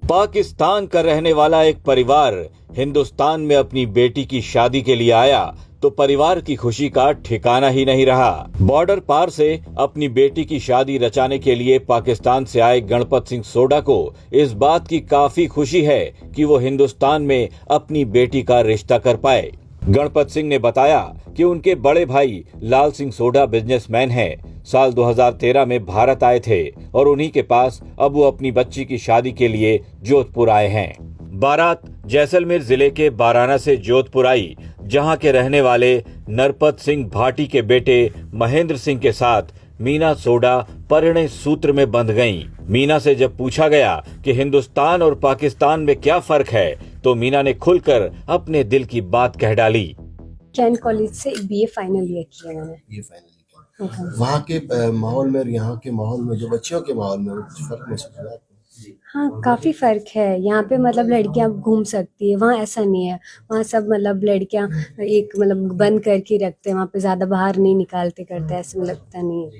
पाकिस्तान का रहने वाला एक परिवार हिंदुस्तान में अपनी बेटी की शादी के लिए आया तो परिवार की खुशी का ठिकाना ही नहीं रहा। बॉर्डर पार से अपनी बेटी की शादी रचाने के लिए पाकिस्तान से आए गणपत सिंह सोडा को इस बात की काफी खुशी है कि वो हिंदुस्तान में अपनी बेटी का रिश्ता कर पाए। गणपत सिंह ने बताया कि उनके बड़े भाई लाल सिंह सोडा बिजनेसमैन हैं। साल 2013 में भारत आए थे और उन्हीं के पास अब वो अपनी बच्ची की शादी के लिए जोधपुर आए हैं। बारात जैसलमेर जिले के बाराना से जोधपुर आई, जहां के रहने वाले नरपत सिंह भाटी के बेटे महेंद्र सिंह के साथ मीना सोडा परिणय सूत्र में बंध गईं। मीना से जब पूछा गया कि हिंदुस्तान और पाकिस्तान में क्या फर्क है, तो मीना ने खुलकर अपने दिल की बात कह डाली। कैंट कॉलेज से बीए फाइनल ईयर किया मैंने। ये फाइनल वहाँ के माहौल में और यहाँ के माहौल में, जो बच्चियों के माहौल में, कुछ फर्क महसूस हुआ आपको? हाँ, काफ़ी फ़र्क है। यहाँ पे मतलब लड़कियाँ घूम सकती है, वहाँ ऐसा नहीं है। वहाँ सब मतलब लड़कियाँ एक मतलब बंद करके रखते हैं, वहाँ पे ज़्यादा बाहर नहीं निकालते करते, ऐसे में लगता नहीं है।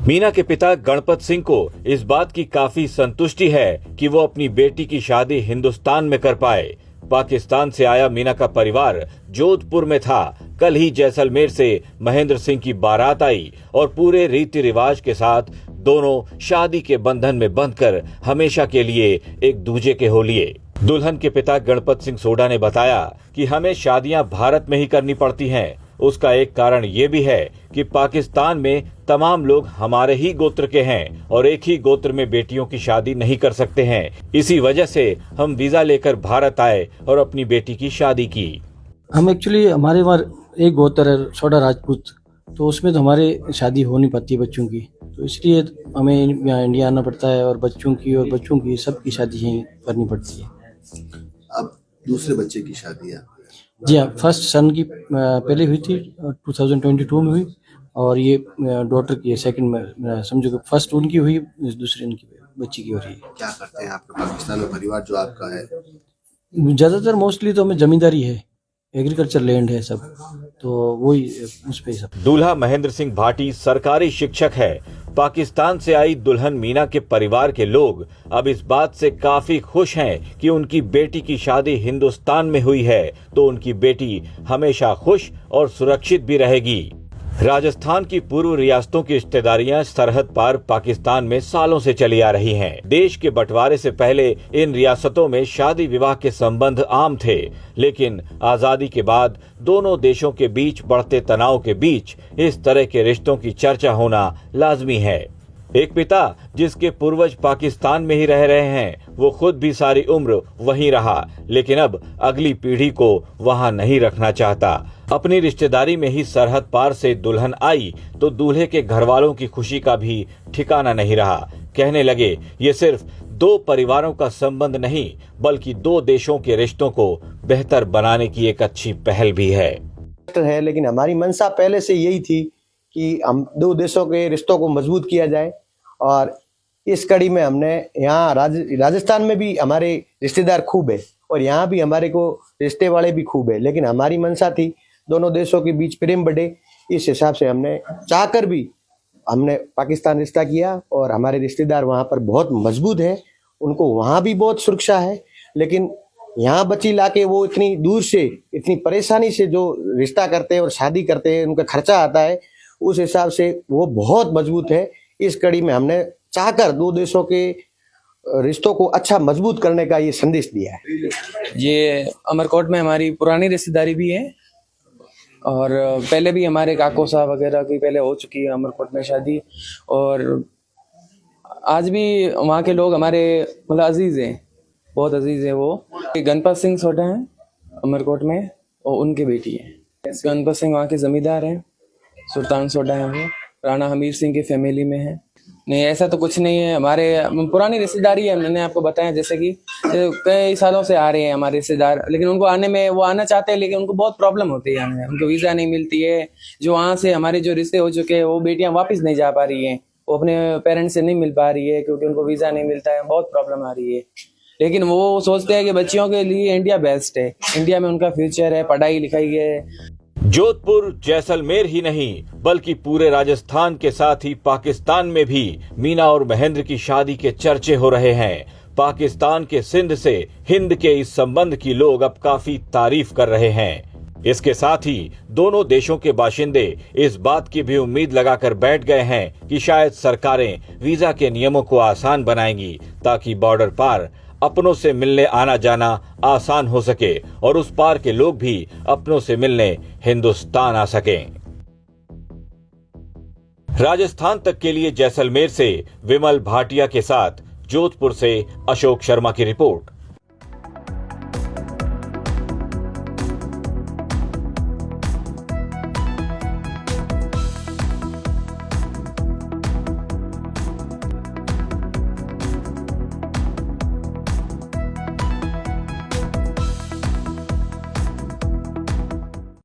मीना के पिता गणपत सिंह को इस बात की काफी संतुष्टि है कि वो अपनी बेटी की शादी हिंदुस्तान में कर पाए। पाकिस्तान से आया मीना का परिवार जोधपुर में था। कल ही जैसलमेर से महेंद्र सिंह की बारात आई और पूरे रीति रिवाज के साथ दोनों शादी के बंधन में बंधकर हमेशा के लिए एक दूजे के हो लिए। दुल्हन के पिता गणपत सिंह सोडा ने बताया कि हमें शादियां भारत में ही करनी पड़ती हैं। उसका एक कारण ये भी है कि पाकिस्तान में तमाम लोग हमारे ही गोत्र के हैं और एक ही गोत्र में बेटियों की शादी नहीं कर सकते हैं। इसी वजह से हम वीजा लेकर भारत आए और अपनी बेटी की शादी की। हम एक्चुअली हमारे वहाँ एक गोत्र है सोडा राजपूत, तो उसमें तो हमारे शादी हो नहीं पाती बच्चों की, तो इसलिए हमें यहाँ इंडिया आना पड़ता है और बच्चों की सबकी शादी यहीं करनी पड़ती है। अब दूसरे बच्चे की शादी है? जी हाँ, फर्स्ट सन की पहले हुई थी 2022 में हुई, और ये डॉटर की सेकंड में, समझो कि फर्स्ट उनकी हुई, दूसरी उनकी बच्ची की हो रही है। क्या करते हैं आपके पाकिस्तान में परिवार जो आपका है? ज़्यादातर मोस्टली तो हमें जमींदारी है, एग्रीकल्चर लैंड है सब, तो वही उस पे सब। दूल्हा महेंद्र सिंह भाटी सरकारी शिक्षक है। पाकिस्तान से आई दुल्हन मीना के परिवार के लोग अब इस बात से काफी खुश हैं कि उनकी बेटी की शादी हिंदुस्तान में हुई है तो उनकी बेटी हमेशा खुश और सुरक्षित भी रहेगी। राजस्थान की पूर्व रियासतों की रिश्तेदारियां सरहद पार पाकिस्तान में सालों से चली आ रही हैं। देश के बंटवारे से पहले इन रियासतों में शादी विवाह के संबंध आम थे, लेकिन आजादी के बाद दोनों देशों के बीच बढ़ते तनाव के बीच इस तरह के रिश्तों की चर्चा होना लाजमी है। एक पिता जिसके पूर्वज पाकिस्तान में ही रह रहे हैं, वो खुद भी सारी उम्र वहीं रहा, लेकिन अब अगली पीढ़ी को वहां नहीं रखना चाहता। अपनी रिश्तेदारी में ही सरहद पार से दुल्हन आई तो दूल्हे के घर वालों की खुशी का भी ठिकाना नहीं रहा। कहने लगे, ये सिर्फ दो परिवारों का संबंध नहीं बल्कि दो देशों के रिश्तों को बेहतर बनाने की एक अच्छी पहल भी है। लेकिन हमारी मंशा पहले से यही थी कि हम दो देशों के रिश्तों को मजबूत किया जाए, और इस कड़ी में हमने यहाँ राजस्थान में भी हमारे रिश्तेदार खूब है और यहाँ भी हमारे को रिश्ते वाले भी खूब है, लेकिन हमारी मंशा थी दोनों देशों के बीच प्रेम बढ़े। इस हिसाब से हमने चाहकर भी हमने पाकिस्तान रिश्ता किया और हमारे रिश्तेदार वहाँ पर बहुत मजबूत है, उनको वहाँ भी बहुत सुरक्षा है, लेकिन यहाँ बच्ची लाके वो इतनी दूर से इतनी परेशानी से जो रिश्ता करते हैं और शादी करते हैं, उनका खर्चा आता है, उस हिसाब से वो बहुत मजबूत है। इस कड़ी में हमने चाहकर दो देशों के रिश्तों को अच्छा मजबूत करने का ये संदेश दिया है। ये अमरकोट में हमारी पुरानी रिश्तेदारी भी है और पहले भी हमारे काको साहब वगैरह की पहले हो चुकी है अमरकोट में शादी, और आज भी वहाँ के लोग हमारे मतलब अजीज़ हैं, बहुत अजीज़ हैं। वो गणपत सिंह सोडा हैं अमरकोट में और उनकी बेटी है। गणपत सिंह वहाँ के जमींदार हैं, सुल्तान सोडा है, वो राणा हमीर सिंह की फैमिली में है। नहीं, ऐसा तो कुछ नहीं है, हमारे पुरानी रिश्तेदारी है। मैंने आपको बताया जैसे कि कई सालों से आ रहे हैं हमारे रिश्तेदार, लेकिन उनको आने में, वो आना चाहते हैं लेकिन उनको बहुत प्रॉब्लम होती है, आने में उनको वीज़ा नहीं मिलती है। जो वहाँ से हमारे जो रिश्ते हो चुके हैं वो बेटियाँ वापस नहीं जा पा रही हैं, वो अपने पेरेंट्स से नहीं मिल पा रही है क्योंकि उनको वीज़ा नहीं मिलता है, बहुत प्रॉब्लम आ रही है। लेकिन वो सोचते हैं कि बच्चियों के लिए इंडिया बेस्ट है, इंडिया में उनका फ्यूचर है, पढ़ाई लिखाई है। जोधपुर जैसलमेर ही नहीं बल्कि पूरे राजस्थान के साथ ही पाकिस्तान में भी मीना और महेंद्र की शादी के चर्चे हो रहे हैं। पाकिस्तान के सिंध से हिंद के इस संबंध की लोग अब काफी तारीफ कर रहे हैं। इसके साथ ही दोनों देशों के बाशिंदे इस बात की भी उम्मीद लगाकर बैठ गए हैं कि शायद सरकारें वीजा के नियमों को आसान बनाएंगी ताकि बॉर्डर पार अपनों से मिलने आना जाना आसान हो सके और उस पार के लोग भी अपनों से मिलने हिंदुस्तान आ सकें। राजस्थान तक के लिए जैसलमेर से विमल भाटिया के साथ जोधपुर से अशोक शर्मा की रिपोर्ट।